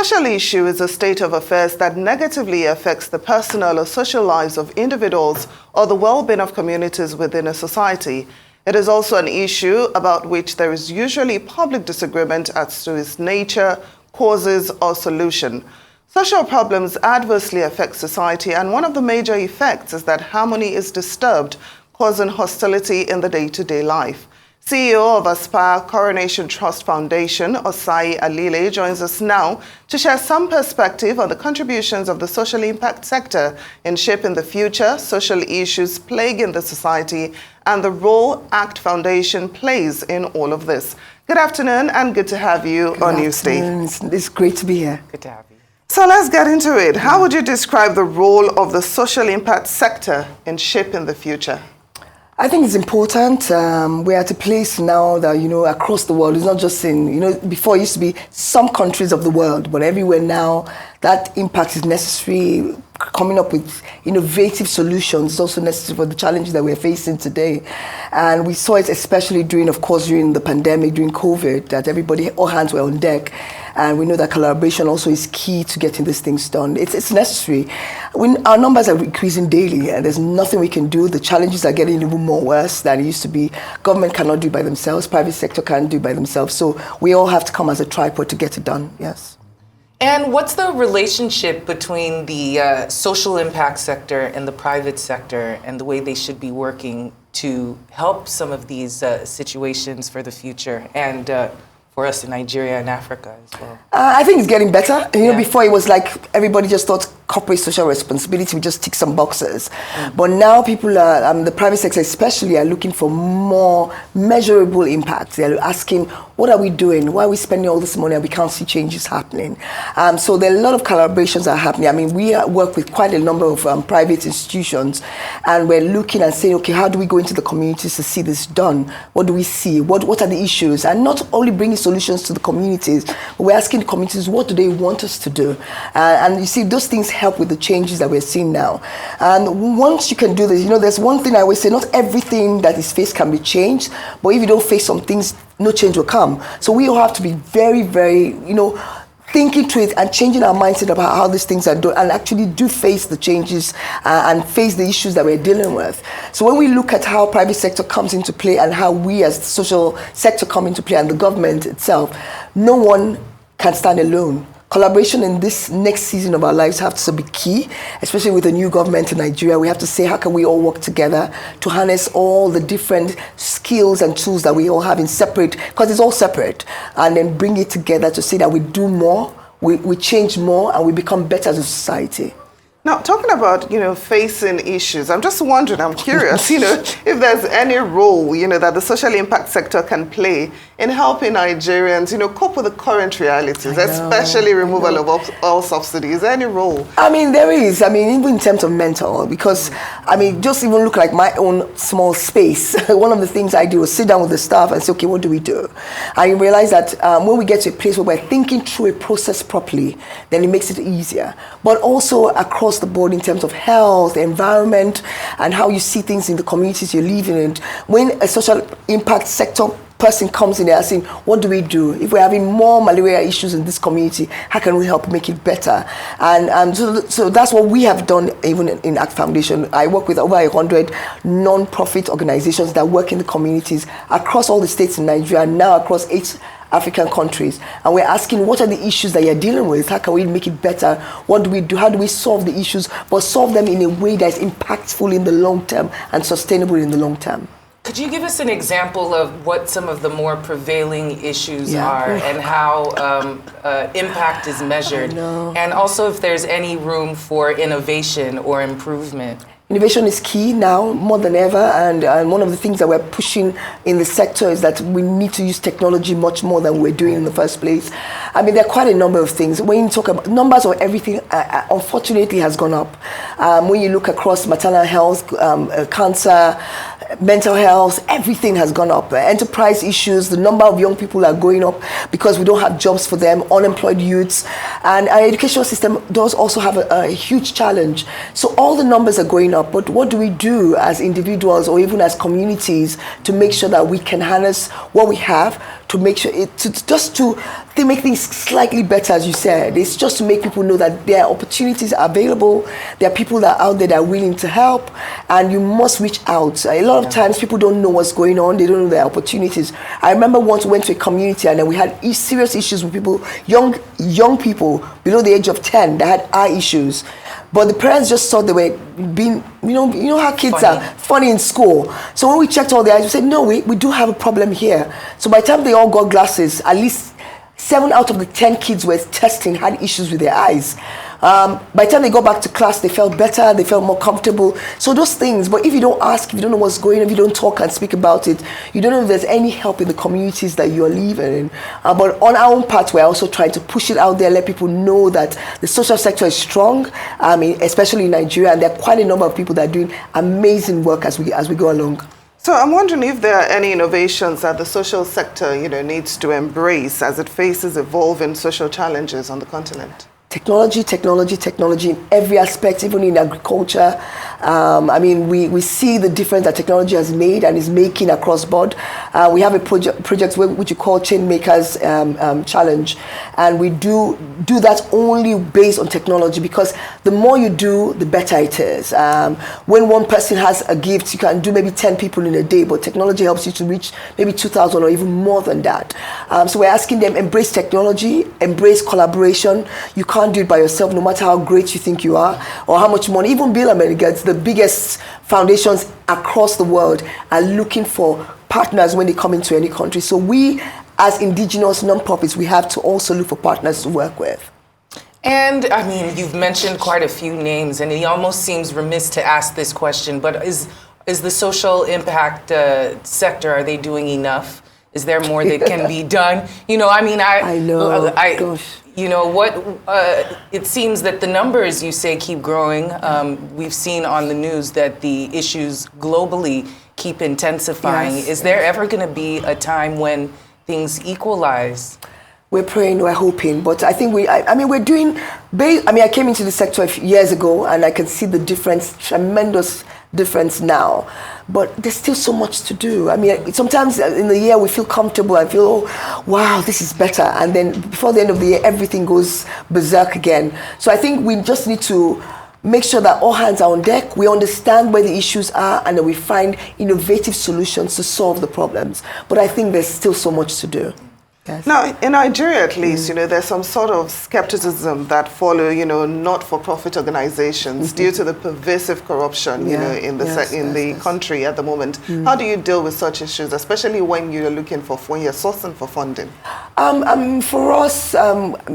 Social issue is a state of affairs that negatively affects the personal or social lives of individuals or the well-being of communities within a society. It is also an issue about which there is usually public disagreement as to its nature, causes, or solution. Social problems adversely affect society, and one of the major effects is that harmony is disturbed, causing hostility in the day-to-day life. CEO of Aspire Coronation Trust Foundation, Osayi Alile, joins us now to share some perspective on the contributions of the social impact sector in shaping the future, social issues plaguing the society, and the role ACT Foundation plays in all of this. Good afternoon, and good to have you on Newsday. It's great to be here. Good to have you. So let's get into it. How would you describe the role of the social impact sector in shaping the future? I think it's important. We're at a place now that, across the world, it's not just in, before it used to be some countries of the world, but everywhere now, that impact is necessary. Coming up with innovative solutions is also necessary for the challenges that we're facing today. And we saw it especially during the pandemic, during COVID, that all hands were on deck. And we know that collaboration also is key to getting these things done. It's necessary. Our numbers are increasing daily, and there's nothing we can do. The challenges are getting even more worse than it used to be. Government cannot do it by themselves. Private sector can't do it by themselves. So we all have to come as a tripod to get it done. Yes. And what's the relationship between the social impact sector and the private sector, and the way they should be working to help some of these situations for the future and for us in Nigeria and Africa as well? I think it's getting better. Before it was like everybody just thought corporate social responsibility, we just tick some boxes. But now people are, the private sector especially, are looking for more measurable impact. They're asking, what are we doing? Why are we spending all this money and we can't see changes happening? So there are a lot of collaborations that are happening. I mean, we work with quite a number of private institutions, and we're looking and saying, okay, how do we go into the communities to see this done? What do we see? What are the issues? And not only bringing solutions to the communities, but we're asking the communities, what do they want us to do? And you see, those things help with the changes that we're seeing now. And once you can do this, there's one thing I always say, not everything that is faced can be changed, but if you don't face some things, no change will come. So we all have to be very, very, thinking through it and changing our mindset about how these things are done, and actually do face the changes and face the issues that we're dealing with. So when we look at how private sector comes into play and how we as the social sector come into play and the government itself, no one can stand alone. Collaboration in this next season of our lives has to be key, especially with the new government in Nigeria. We have to say, how can we all work together to harness all the different skills and tools that we all have in separate, because it's all separate, and then bring it together to say that we do more, we change more, and we become better as a society. Now, talking about, facing issues, I'm just wondering, I'm curious, if there's any role, that the social impact sector can play in helping Nigerians, cope with the current realities, especially removal of all subsidies. Is there any role? I mean, there is. I mean, even in terms of mental, because, just even look like my own small space. One of the things I do is sit down with the staff and say, okay, what do we do? And you realize that when we get to a place where we're thinking through a process properly, then it makes it easier. But also across the board in terms of health, environment, and how you see things in the communities you're living in. When a social impact sector person comes in there asking, what do we do? If we're having more malaria issues in this community, how can we help make it better? And so that's what we have done even in ACT Foundation. I work with over 100 non-profit organizations that work in the communities across all the states in Nigeria, now across 8 African countries, and we're asking, what are the issues that you're dealing with? How can we make it better? What do we do? How do we solve the issues, but solve them in a way that is impactful in the long term and sustainable in the long term? Could you give us an example of what some of the more prevailing issues are, and how impact is measured, and also if there's any room for innovation or improvement? Innovation is key now more than ever, and one of the things that we're pushing in the sector is that we need to use technology much more than we're doing in the first place. I mean, there are quite a number of things. When you talk about numbers of everything, unfortunately has gone up. When you look across maternal health, cancer, mental health, everything has gone up. Enterprise issues, the number of young people are going up because we don't have jobs for them, unemployed youths, and our educational system does also have a huge challenge. So all the numbers are going up. But what do we do as individuals or even as communities to make sure that we can harness what we have to make sure to make things slightly better, as you said. It's just to make people know that there are opportunities available, there are people that are out there that are willing to help, and you must reach out. A lot of times people don't know what's going on, they don't know their opportunities. I remember once we went to a community and then we had serious issues with people, young people below the age of 10 that had eye issues. But the parents just thought they were being, you know how kids are funny in school. So when we checked all the eyes, we said, no, we do have a problem here. So by the time they all got glasses, at least 7 out of the 10 kids were testing had issues with their eyes. By the time they got back to class, they felt better, they felt more comfortable. So those things, but if you don't ask, if you don't know what's going on, if you don't talk and speak about it, you don't know if there's any help in the communities that you're living in. But on our own part, we're also trying to push it out there, let people know that the social sector is strong, especially in Nigeria, and there are quite a number of people that are doing amazing work as we go along. So I'm wondering if there are any innovations that the social sector, needs to embrace as it faces evolving social challenges on the continent. Technology in every aspect, even in agriculture. We see the difference that technology has made and is making across board. We have a project which we call Chain Makers Challenge, and we do that only based on technology, because the more you do, the better it is. When one person has a gift, you can do maybe 10 people in a day, but technology helps you to reach maybe 2,000 or even more than that. So we're asking them, embrace technology, embrace collaboration. You can't do it by yourself, no matter how great you think you are or how much money. Even Bill and Melinda Gates, the biggest foundations across the world, are looking for partners when they come into any country. So we, as indigenous nonprofits, we have to also look for partners to work with. And you've mentioned quite a few names, and it almost seems remiss to ask this question, but is the social impact sector, are they doing enough? Is there more that can be done? I know. Gosh. It seems that the numbers, you say, keep growing. We've seen on the news that the issues globally keep intensifying. Yes, Is there ever going to be a time when things equalize? We're praying, we're hoping, but I think we're doing. I came into the sector years ago, and I can see the difference, tremendous difference now. But there's still so much to do. Sometimes in the year we feel comfortable and feel, oh, wow, this is better. And then before the end of the year, everything goes berserk again. So I think we just need to make sure that all hands are on deck. We understand where the issues are, and then we find innovative solutions to solve the problems. But I think there's still so much to do. Yes. Now, in Nigeria at least, there's some sort of skepticism that follow, not-for-profit organizations due to the pervasive corruption, in the country at the moment. How do you deal with such issues, especially when you're when you're sourcing for funding? For us, I've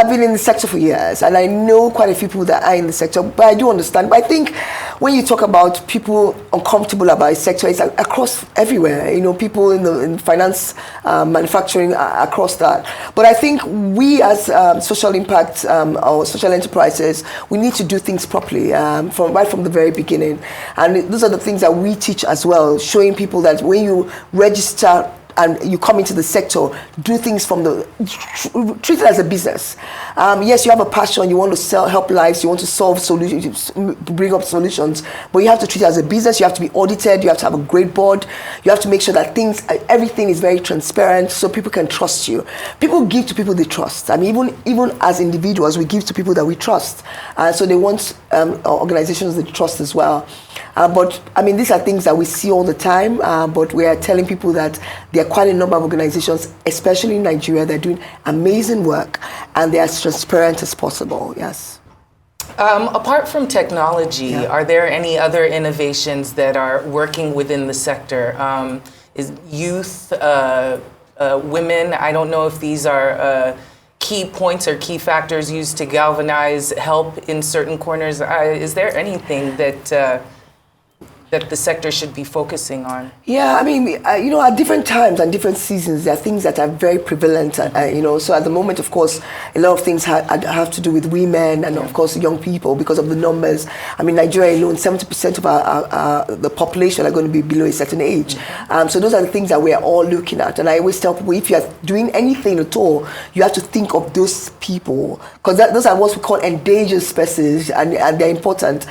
been in the sector for years, and I know quite a few people that are in the sector, but I do understand. But I think when you talk about people uncomfortable about the sector, it's across everywhere. People in finance, manufacturing, across that. But I think we as social impact or social enterprises, we need to do things properly right from the very beginning. And those are the things that we teach as well, showing people that when you register and you come into the sector, do things treat it as a business. Yes, you have a passion, you want to help lives, you want to solve solutions, bring up solutions, but you have to treat it as a business. You have to be audited, you have to have a great board, you have to make sure that everything is very transparent so people can trust you. People give to people they trust. Even as individuals, we give to people that we trust. So they want organizations that trust as well. But these are things that we see all the time, but we are telling people that there are quite a number of organizations, especially in Nigeria, that are doing amazing work, and they're as transparent as possible. Yes. Apart from technology, are there any other innovations that are working within the sector? Is youth, women, I don't know if these are key points or key factors used to galvanize help in certain corners. Is there anything that the sector should be focusing on? Yeah, at different times and different seasons, there are things that are very prevalent, so at the moment, of course, a lot of things have to do with women and, of course, young people because of the numbers. Nigeria alone, 70% of the population are going to be below a certain age. So those are the things that we are all looking at. And I always tell people, if you are doing anything at all, you have to think of those people, because those are what we call endangered species, and they're important.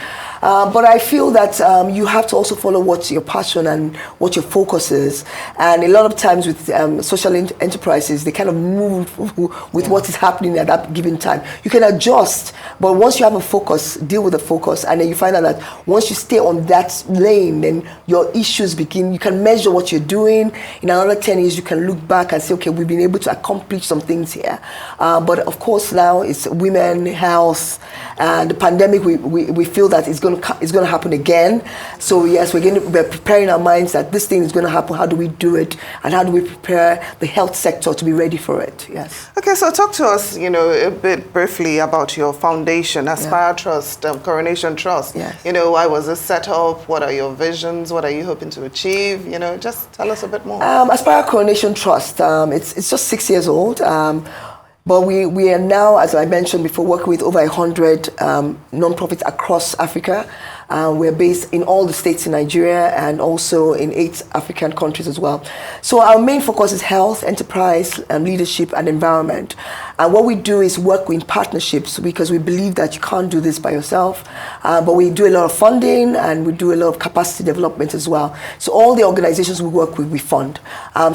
But I feel that you have to also follow what your passion and what your focus is. And a lot of times with social enterprises, they kind of move with what is happening at that given time. You can adjust, but once you have a focus, deal with the focus, and then you find out that once you stay on that lane, then your issues begin. You can measure what you're doing. In another 10 years, you can look back and say, okay, we've been able to accomplish some things here. But of course, now it's women, health, and the pandemic. We feel that it's going to happen again. So yes, we're preparing our minds that this thing is going to happen. How do we do it, and how do we prepare the health sector to be ready for it? Yes. Okay, so talk to us, a bit briefly about your foundation, Aspire Trust, Coronation Trust. Yes. Why was this set up? What are your visions? What are you hoping to achieve? Just tell us a bit more. Aspire Coronation Trust. It's just 6 years old. But we are now, as I mentioned before, working with over 100 non-profits across Africa. We're based in all the states in Nigeria and also in 8 African countries as well. So our main focus is health, enterprise, leadership, and environment. And what we do is work in partnerships because we believe that you can't do this by yourself. But we do a lot of funding and we do a lot of capacity development as well. So all the organizations we work with, we fund.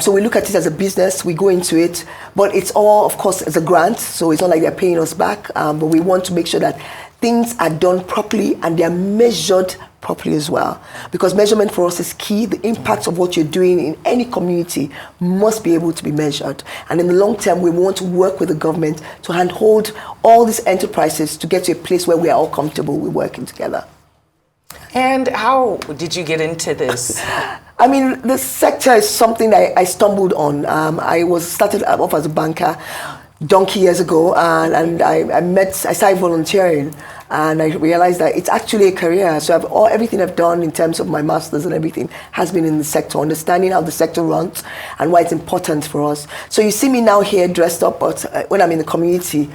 So we look at it as a business, we go into it, but it's all, of course, as a grant. So it's not like they're paying us back, but we want to make sure that things are done properly and they are measured properly as well. Because measurement for us is key. The impact of what you're doing in any community must be able to be measured. And in the long term, we want to work with the government to handhold all these enterprises to get to a place where we are all comfortable with working together. And how did you get into this? I mean, the sector is something that I stumbled on. I started off as a banker donkey years ago, and I started volunteering, and I realized that it's actually a career. So everything I've done in terms of my masters and everything has been in the sector, understanding how the sector runs and why it's important for us. So you see me now here dressed up, but when I'm in the community,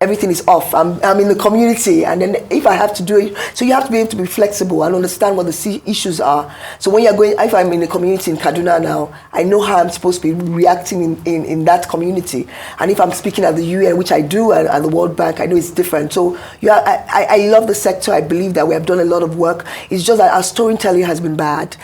everything is off. I'm in the community, and then if I have to do it, so you have to be able to be flexible and understand what the issues are. So when you're going, if I'm in the community in Kaduna now, I know how I'm supposed to be reacting in that community. And if I'm speaking at the UN, which I do, at the World Bank, I know it's different. So I love the sector. I believe that we have done a lot of work. It's just that our storytelling has been bad.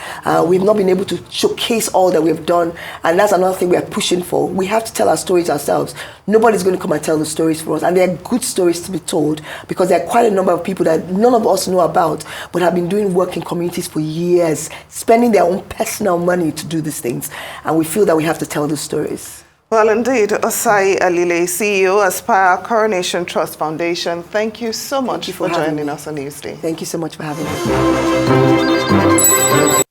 We've not been able to showcase all that we've done, and that's another thing we are pushing for. We have to tell our stories ourselves. Nobody's going to come and tell the stories for us, and they're good stories to be told because there are quite a number of people that none of us know about but have been doing work in communities for years, spending their own personal money to do these things, and we feel that we have to tell those stories. Well, indeed, Osayi Alile, CEO, Aspire Coronation Trust Foundation, thank you so much for joining us on Newsday. Thank you so much for having me.